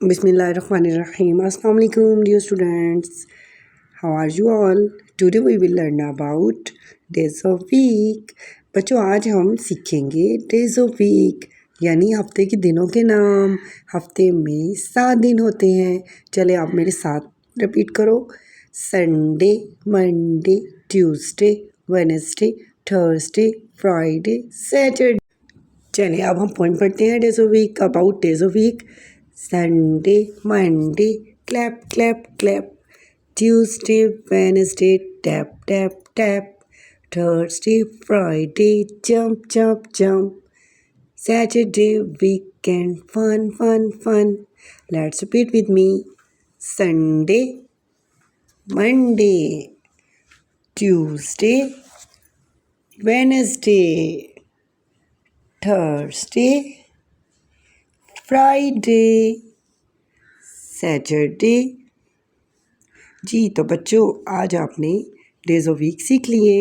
Bismillahirrahmanirrahim. Assalamu alaikum, dear students. How are you all? Today we will learn about days of week. बच्चों आज हम सीखेंगे days of week यानी हफ्ते के दिनों के नाम। हफ्ते में 7 दिन होते हैं। चले आप मेरे साथ रिपीट करो। Sunday, Monday, Tuesday, Wednesday, Thursday, Friday, Saturday. चलिए अब हम पॉइंट पढ़ते हैं days of week. About days of week: Sunday, Monday, clap clap clap; Tuesday, Wednesday, tap tap tap; Thursday, Friday, jump jump jump; Saturday, weekend, fun fun fun. Let's repeat with me: Sunday, Monday, Tuesday, Wednesday, Thursday, Friday, Saturday. जी तो बच्चों आज आपने days of week सीख लिए।